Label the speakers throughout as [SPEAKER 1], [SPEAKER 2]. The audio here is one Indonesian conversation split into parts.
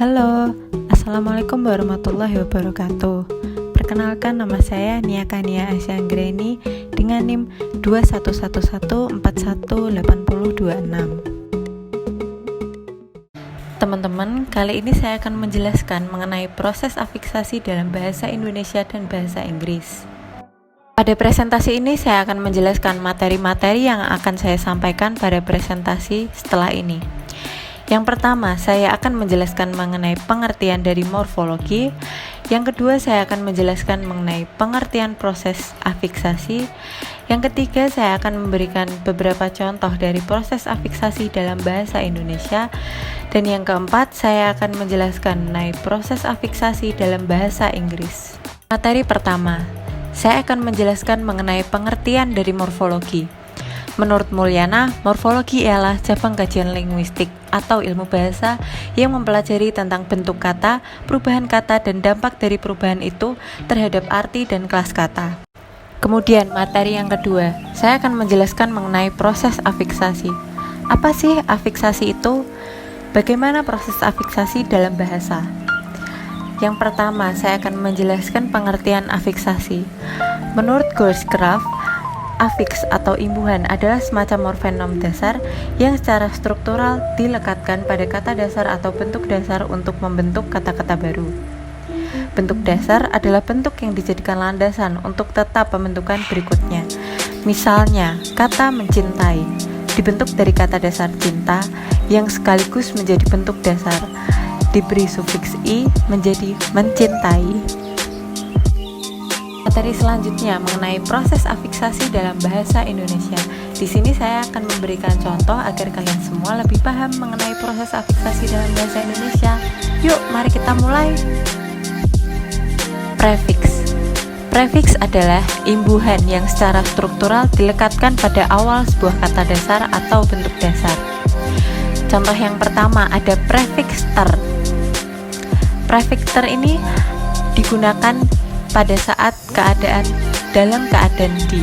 [SPEAKER 1] Halo, Assalamualaikum warahmatullahi wabarakatuh. Perkenalkan, nama saya Nia Kania Asyanggreni dengan NIM 2111418026. Teman-teman, kali ini saya akan menjelaskan mengenai proses afiksasi dalam bahasa Indonesia dan bahasa Inggris. Pada presentasi ini saya akan menjelaskan materi-materi yang akan saya sampaikan pada presentasi setelah ini. Yang pertama, saya akan menjelaskan mengenai pengertian dari morfologi. Yang kedua, saya akan menjelaskan mengenai pengertian proses afiksasi. Yang ketiga, saya akan memberikan beberapa contoh dari proses afiksasi dalam bahasa Indonesia. Dan yang keempat, saya akan menjelaskan mengenai proses afiksasi dalam bahasa Inggris. Materi pertama, saya akan menjelaskan mengenai pengertian dari morfologi. Menurut Mulyana, morfologi ialah cabang kajian linguistik atau ilmu bahasa yang mempelajari tentang bentuk kata, perubahan kata, dan dampak dari perubahan itu terhadap arti dan kelas kata. Kemudian materi yang kedua, saya akan menjelaskan mengenai proses afiksasi. Apa sih afiksasi itu? Bagaimana proses afiksasi dalam bahasa? Yang pertama, saya akan menjelaskan pengertian afiksasi. Menurut Goldcraft, afiks atau imbuhan adalah semacam morfenom dasar yang secara struktural dilekatkan pada kata dasar atau bentuk dasar untuk membentuk kata-kata baru. Bentuk dasar adalah bentuk yang dijadikan landasan untuk tetap pembentukan berikutnya. Misalnya, kata mencintai dibentuk dari kata dasar cinta yang sekaligus menjadi bentuk dasar, diberi sufiks i menjadi mencintai. Materi selanjutnya mengenai proses afiksasi dalam bahasa Indonesia. Di sini saya akan memberikan contoh agar kalian semua lebih paham mengenai proses afiksasi dalam bahasa Indonesia. Yuk, mari kita mulai. Prefiks. Prefiks adalah imbuhan yang secara struktural dilekatkan pada awal sebuah kata dasar atau bentuk dasar. Contoh yang pertama ada prefiks ter. Prefiks ter ini digunakan pada saat dalam keadaan di.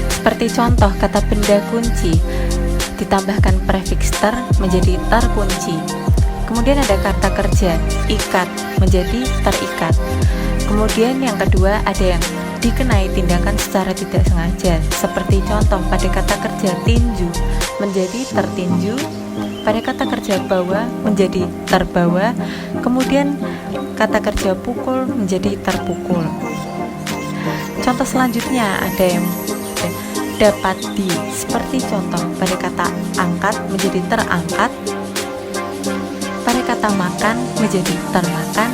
[SPEAKER 1] Seperti contoh kata benda kunci ditambahkan prefiks ter menjadi terkunci. Kemudian ada kata kerja ikat menjadi terikat. Kemudian yang kedua ada yang dikenai tindakan secara tidak sengaja, seperti contoh pada kata kerja tinju menjadi tertinju, pada kata kerja bawa menjadi terbawa, kemudian kata kerja pukul menjadi terpukul. Contoh selanjutnya ada yang dapat di, seperti contoh pada kata angkat menjadi terangkat, pada kata makan menjadi termakan,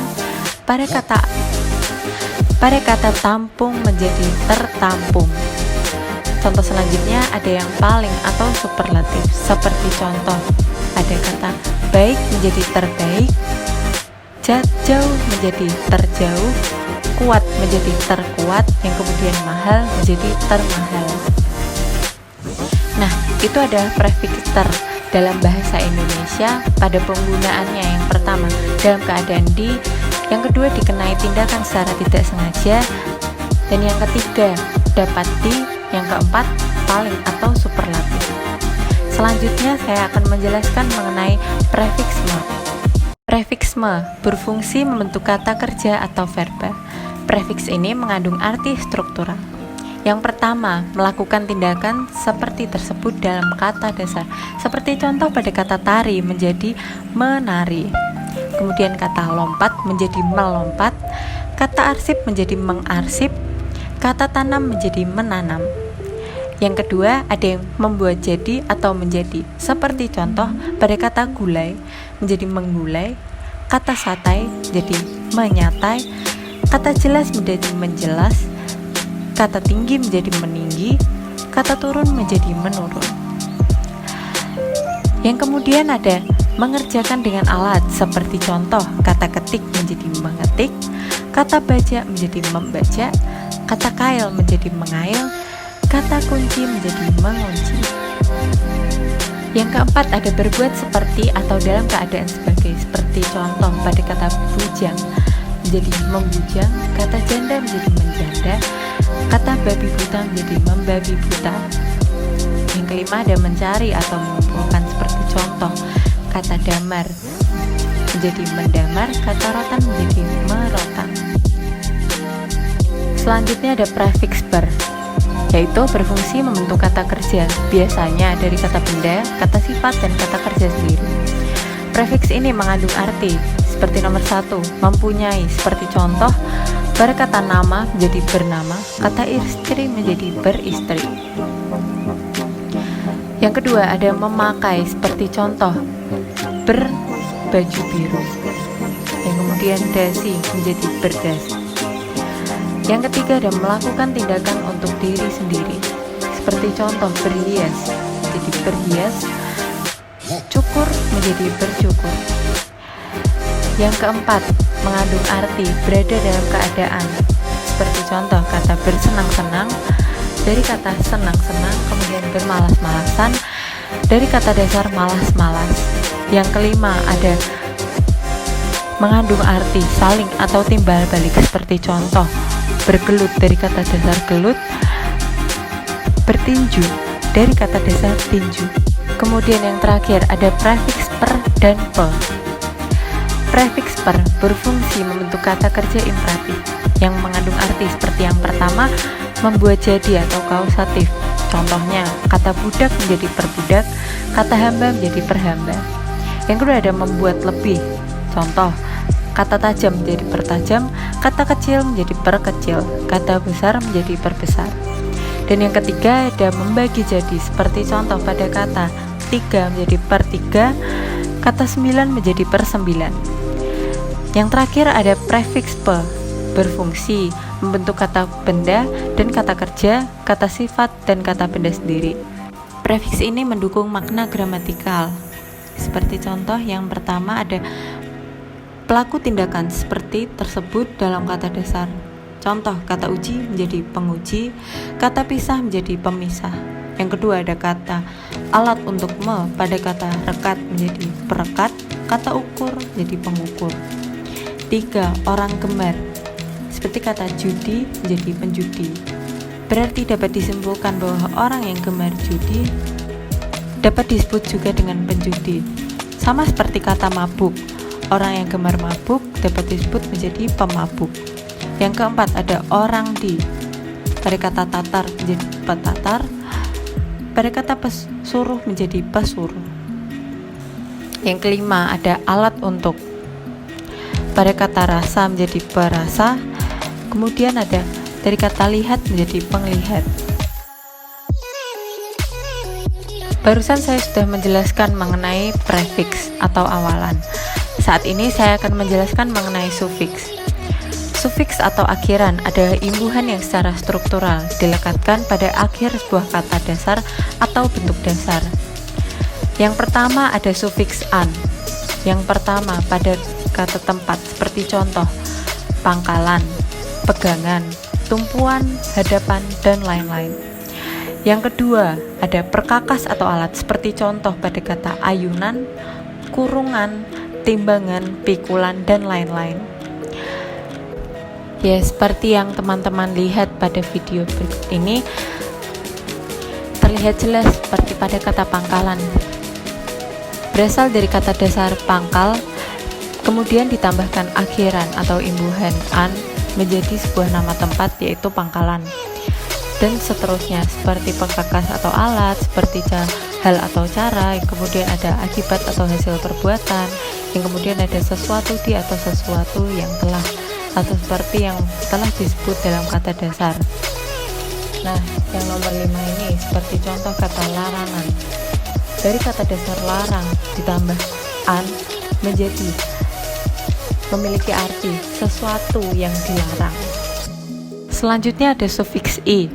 [SPEAKER 1] pada kata tampung menjadi tertampung. Contoh selanjutnya ada yang paling atau superlatif, seperti contoh ada kata baik menjadi terbaik, jauh menjadi terjauh, kuat menjadi terkuat, yang kemudian mahal menjadi termahal. Nah, itu adalah prefiks ter dalam bahasa Indonesia pada penggunaannya. Yang pertama dalam keadaan di, yang kedua dikenai tindakan secara tidak sengaja, dan yang ketiga dapat di, yang keempat paling atau superlatif. Selanjutnya saya akan menjelaskan mengenai prefiksme. Prefiksme berfungsi membentuk kata kerja atau verba. Prefiks ini mengandung arti struktural. Yang pertama, melakukan tindakan seperti tersebut dalam kata dasar. Seperti contoh pada kata tari menjadi menari. Kemudian kata lompat menjadi melompat. Kata arsip menjadi mengarsip. Kata tanam menjadi menanam. Yang kedua, ada yang membuat jadi atau menjadi. Seperti contoh pada kata gulai menjadi menggulai, kata satai jadi menyatai, kata jelas menjadi menjelas, kata tinggi menjadi meninggi, kata turun menjadi menurun. Yang kemudian ada mengerjakan dengan alat, seperti contoh kata ketik menjadi mengetik, kata baca menjadi membaca, kata kail menjadi mengail, kata kunci menjadi mengunci. Yang keempat ada berbuat seperti atau dalam keadaan sebagai, seperti contoh pada kata bujang menjadi membujang, kata janda menjadi menjanda, kata babi buta menjadi membabi buta. Yang kelima ada mencari atau mengumpulkan, seperti contoh kata damar menjadi mendamar, kata rotan menjadi merotan. Selanjutnya ada prefiks ber, yaitu berfungsi membentuk kata kerja, biasanya dari kata benda, kata sifat, dan kata kerja sendiri. Prefiks ini mengandung arti seperti nomor 1, mempunyai, seperti contoh, berkata nama menjadi bernama, kata istri menjadi beristri. Yang kedua ada memakai, seperti contoh, berbaju biru. Yang kemudian dasi menjadi berdasi. Yang ketiga ada melakukan tindakan untuk diri sendiri, seperti contoh berhias menjadi berhias, cukur menjadi bercukur. Yang keempat mengandung arti berada dalam keadaan, seperti contoh kata bersenang-senang dari kata senang-senang, kemudian bermalas-malasan dari kata dasar malas-malas. Yang kelima ada mengandung arti saling atau timbal balik, seperti contoh bergelut dari kata dasar gelut, bertinju dari kata dasar tinju. Kemudian yang terakhir ada prefiks per dan pe. Prefiks per berfungsi membentuk kata kerja imperatif yang mengandung arti seperti yang pertama, membuat jadi atau kausatif. Contohnya kata budak menjadi perbudak, kata hamba menjadi perhamba. Yang kedua ada membuat lebih. Contoh, kata tajam menjadi pertajam, kata kecil menjadi perkecil, kata besar menjadi perbesar. Dan yang ketiga ada membagi jadi, seperti contoh pada kata 3 menjadi per 3, kata 9 menjadi per 9. Yang terakhir ada prefiks pe, berfungsi membentuk kata benda dan kata kerja, kata sifat, dan kata benda sendiri. Prefiks ini mendukung makna gramatikal. Seperti contoh yang pertama ada pelaku tindakan seperti tersebut dalam kata dasar. Contoh, kata uji menjadi penguji, kata pisah menjadi pemisah. Yang kedua ada kata alat untuk me pada kata rekat menjadi perekat, kata ukur menjadi pengukur. 3. Orang gemar, seperti kata judi menjadi penjudi. Berarti dapat disimpulkan bahwa orang yang gemar judi dapat disebut juga dengan penjudi. Sama seperti kata mabuk, orang yang gemar mabuk dapat disebut menjadi pemabuk. Yang keempat ada orang di, pada kata tatar menjadi petatar, pada kata pesuruh menjadi pesuruh. Yang kelima ada alat untuk, pada kata rasa menjadi perasa, kemudian ada dari kata lihat menjadi penglihat. Barusan saya sudah menjelaskan mengenai prefiks atau awalan. Saat ini saya akan menjelaskan mengenai sufiks. Sufiks atau akhiran adalah imbuhan yang secara struktural dilekatkan pada akhir sebuah kata dasar atau bentuk dasar. Yang pertama ada sufiks an. Yang pertama pada kata tempat, seperti contoh pangkalan, pegangan, tumpuan, hadapan, dan lain-lain. Yang kedua ada perkakas atau alat, seperti contoh pada kata ayunan, kurungan, timbangan, pikulan, dan lain-lain. Ya, seperti yang teman-teman lihat pada video berikut ini, terlihat jelas seperti pada kata pangkalan. Berasal dari kata dasar pangkal, kemudian ditambahkan akhiran atau imbuhan an menjadi sebuah nama tempat, yaitu pangkalan. Dan seterusnya, seperti perkakas atau alat, seperti hal atau cara, yang kemudian ada akibat atau hasil perbuatan, yang kemudian ada sesuatu di atau sesuatu yang telah, atau seperti yang telah disebut dalam kata dasar. Nah, yang nomor 5 ini seperti contoh kata larangan. Dari kata dasar larang ditambah an menjadi memiliki arti sesuatu yang dilarang. Selanjutnya ada sufiks i.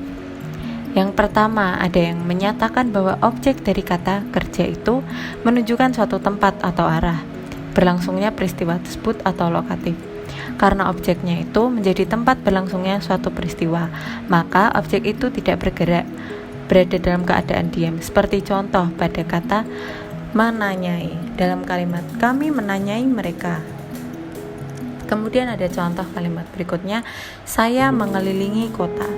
[SPEAKER 1] Yang pertama ada yang menyatakan bahwa objek dari kata kerja itu menunjukkan suatu tempat atau arah berlangsungnya peristiwa tersebut atau lokatif. Karena objeknya itu menjadi tempat berlangsungnya suatu peristiwa, maka objek itu tidak bergerak, berada dalam keadaan diam. Seperti contoh pada kata menanyai dalam kalimat kami menanyai mereka. Kemudian ada contoh kalimat berikutnya, saya mengelilingi kota.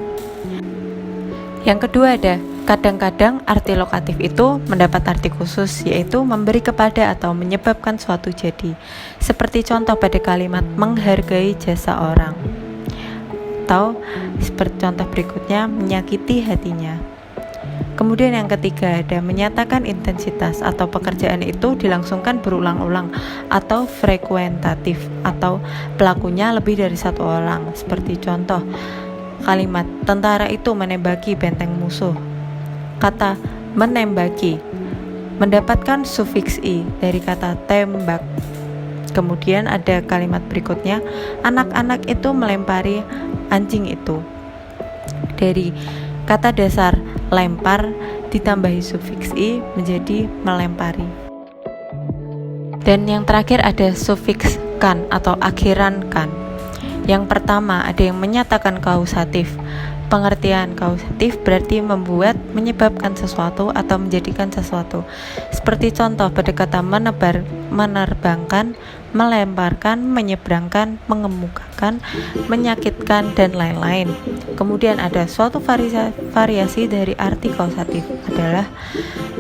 [SPEAKER 1] Yang kedua ada kadang-kadang arti lokatif itu mendapat arti khusus, yaitu memberi kepada atau menyebabkan suatu jadi. Seperti contoh pada kalimat menghargai jasa orang. Atau seperti contoh berikutnya, menyakiti hatinya. Kemudian yang ketiga ada menyatakan intensitas atau pekerjaan itu dilangsungkan berulang-ulang atau frekuentatif, atau pelakunya lebih dari satu orang. Seperti contoh kalimat tentara itu menembaki benteng musuh. Kata menembaki mendapatkan sufiks i dari kata tembak. Kemudian ada kalimat berikutnya, anak-anak itu melempari anjing itu. Dari kata dasar lempar ditambahi sufiks i menjadi melempari. Dan yang terakhir ada sufiks kan atau akhiran kan. Yang pertama ada yang menyatakan kausatif. Pengertian kausatif berarti membuat, menyebabkan sesuatu atau menjadikan sesuatu. Seperti contoh pada kata menerbangkan, melemparkan, menyeberangkan, mengemukakan, menyakitkan, dan lain-lain. Kemudian ada suatu variasi dari arti kausatif adalah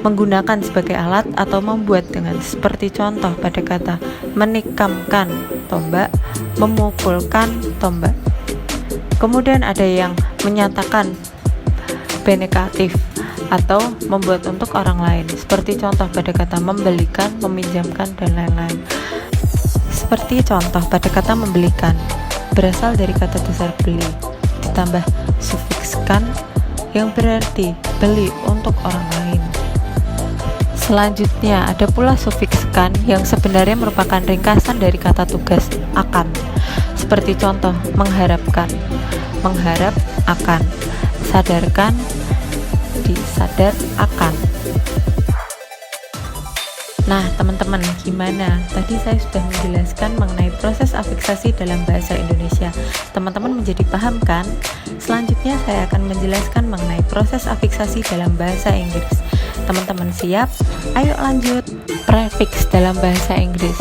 [SPEAKER 1] menggunakan sebagai alat atau membuat dengan. Seperti contoh pada kata menikamkan tombak, memukulkan tombak. Kemudian ada yang menyatakan benekatif atau membuat untuk orang lain. Seperti contoh pada kata membelikan, meminjamkan, dan lain-lain. Seperti contoh pada kata membelikan berasal dari kata dasar beli ditambah sufiks kan yang berarti beli untuk orang lain. Selanjutnya ada pula sufiks kan yang sebenarnya merupakan ringkasan dari kata tugas akan. Seperti contoh mengharapkan, mengharap akan, sadarkan, disadar akan. Nah teman-teman, gimana? Tadi saya sudah menjelaskan mengenai proses afiksasi dalam bahasa Indonesia. Teman-teman menjadi paham kan? Selanjutnya saya akan menjelaskan mengenai proses afiksasi dalam bahasa Inggris. Teman-teman siap? Ayo lanjut. Prefix dalam bahasa Inggris.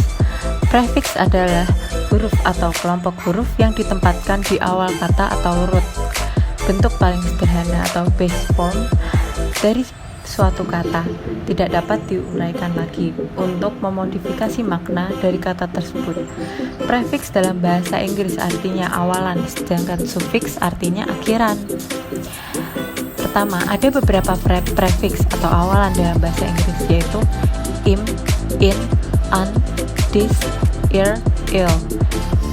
[SPEAKER 1] Prefix adalah huruf atau kelompok huruf yang ditempatkan di awal kata atau root. Bentuk paling sederhana atau base form dari suatu kata tidak dapat diuraikan lagi untuk memodifikasi makna dari kata tersebut. Prefix dalam bahasa Inggris artinya awalan, sedangkan sufiks artinya akhiran. Pertama, ada beberapa prefix atau awalan dalam bahasa Inggris, yaitu im, in, an, this, ir, ill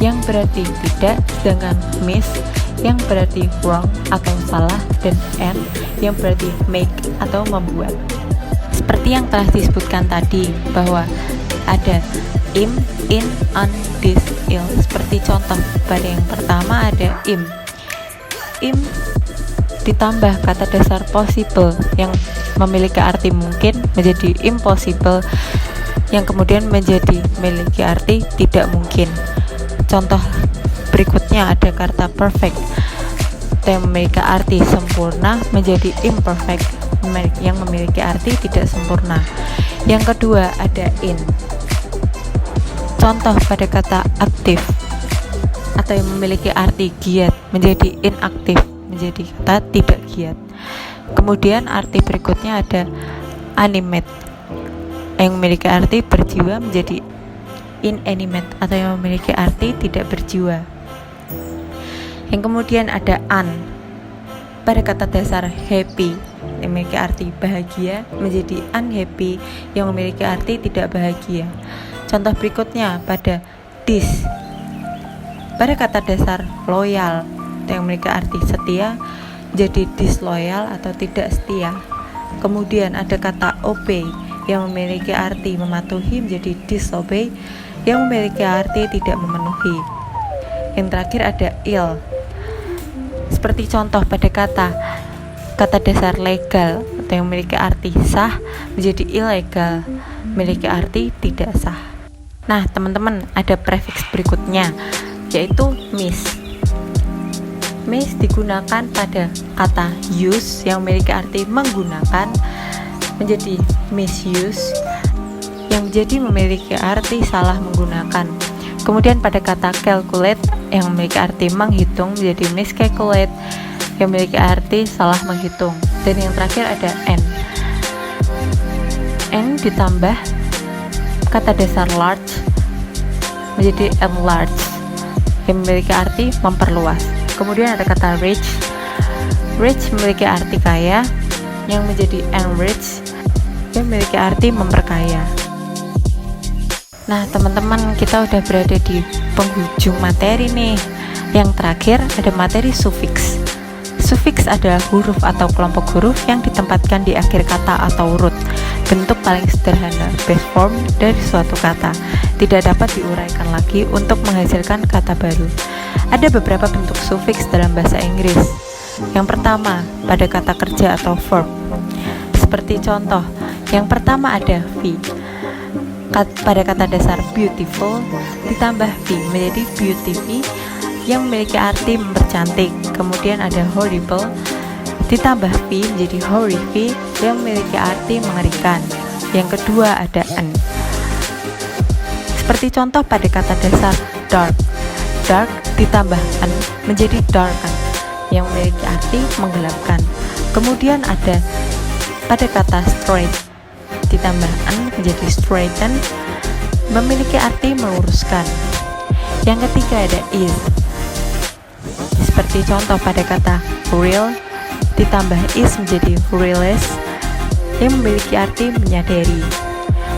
[SPEAKER 1] yang berarti tidak, sedangkan miss yang berarti wrong atau salah, dan and yang berarti make atau membuat. Seperti yang telah disebutkan tadi bahwa ada im, in, an, this, ill. Seperti contoh pada yang pertama ada im ditambah kata dasar possible yang memiliki arti mungkin menjadi impossible, yang kemudian menjadi memiliki arti tidak mungkin. Contoh berikutnya ada kata perfect yang memiliki arti sempurna menjadi imperfect yang memiliki arti tidak sempurna. Yang kedua ada in. Contoh pada kata aktif atau yang memiliki arti giat menjadi inaktif, menjadi kata tidak giat. Kemudian arti berikutnya ada animate yang memiliki arti berjiwa menjadi inanimate atau yang memiliki arti tidak berjiwa. Yang kemudian ada un pada kata dasar happy yang memiliki arti bahagia menjadi unhappy yang memiliki arti tidak bahagia. Contoh berikutnya pada dis pada kata dasar loyal yang memiliki arti setia jadi disloyal atau tidak setia. Kemudian ada kata obey yang memiliki arti mematuhi menjadi disobey yang memiliki arti tidak memenuhi. Yang terakhir ada ill. Seperti contoh pada kata dasar legal atau yang memiliki arti sah menjadi ilegal, memiliki arti tidak sah. Nah, teman-teman, ada prefix berikutnya yaitu miss. Miss digunakan pada kata use yang memiliki arti menggunakan menjadi misuse yang menjadi memiliki arti salah menggunakan. Kemudian pada kata calculate yang memiliki arti menghitung menjadi miscalculate yang memiliki arti salah menghitung. Dan yang terakhir ada N ditambah kata dasar large menjadi enlarge yang memiliki arti memperluas. Kemudian ada kata rich memiliki arti kaya yang menjadi enrich yang memiliki arti memperkaya. Nah teman-teman, kita udah berada di penghujung materi nih. Yang terakhir ada materi sufiks. Sufiks adalah huruf atau kelompok huruf yang ditempatkan di akhir kata atau root, bentuk paling sederhana, base form dari suatu kata, tidak dapat diuraikan lagi untuk menghasilkan kata baru. Ada beberapa bentuk sufiks dalam bahasa Inggris. Yang pertama, pada kata kerja atau verb. Seperti contoh, yang pertama ada V. Pada kata dasar beautiful ditambah V menjadi beautiful yang memiliki arti mempercantik. Kemudian ada horrible ditambah V menjadi horrific yang memiliki arti mengerikan. Yang kedua ada N. Seperti contoh pada kata dasar dark ditambah N menjadi darken yang memiliki arti menggelapkan. Kemudian ada pada kata straight ditambah N menjadi straighten memiliki arti meluruskan. Yang ketiga ada is. Seperti contoh pada kata real ditambah is menjadi realize yang memiliki arti menyadari.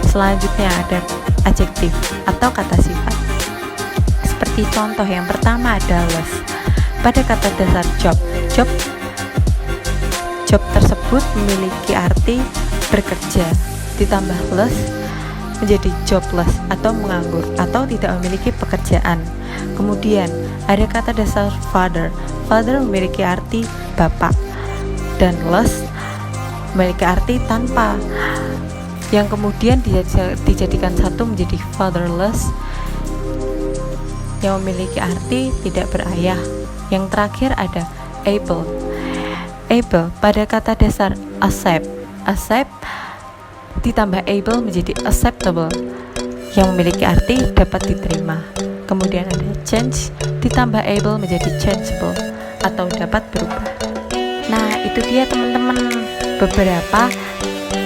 [SPEAKER 1] Selanjutnya ada adjektif atau kata sifat. Seperti contoh yang pertama ada less. Pada kata dasar job tersebut memiliki arti bekerja ditambah less menjadi jobless atau menganggur atau tidak memiliki pekerjaan. Kemudian ada kata dasar father memiliki arti bapak dan less memiliki arti tanpa, yang kemudian dijadikan satu menjadi fatherless yang memiliki arti tidak berayah. Yang terakhir ada able pada kata dasar accept ditambah able menjadi acceptable yang memiliki arti dapat diterima. Kemudian ada change ditambah able menjadi changeable atau dapat berubah. Nah itu dia teman-teman beberapa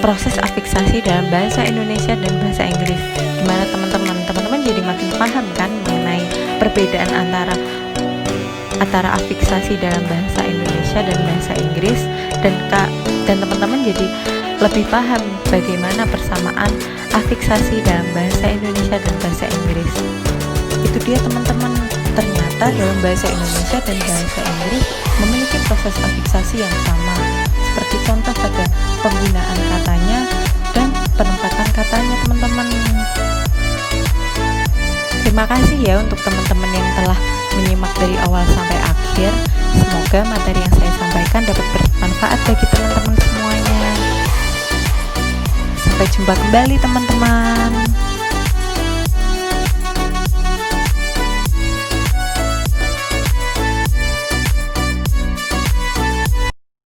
[SPEAKER 1] proses afiksasi dalam bahasa Indonesia dan bahasa Inggris. Gimana teman-teman jadi makin paham kan mengenai perbedaan antara afiksasi dalam bahasa Indonesia dan bahasa Inggris, dan teman-teman jadi lebih paham bagaimana persamaan afiksasi dalam bahasa Indonesia dan bahasa Inggris. Itu dia teman-teman, ternyata dalam bahasa Indonesia dan bahasa Inggris memiliki proses afiksasi yang sama, seperti contoh pada penggunaan katanya dan penempatan katanya teman-teman. Terima kasih ya untuk teman-teman yang telah menyimak dari awal sampai akhir. Semoga materi yang saya sampaikan dapat bermanfaat bagi teman-teman semuanya. Sampai jumpa kembali teman-teman.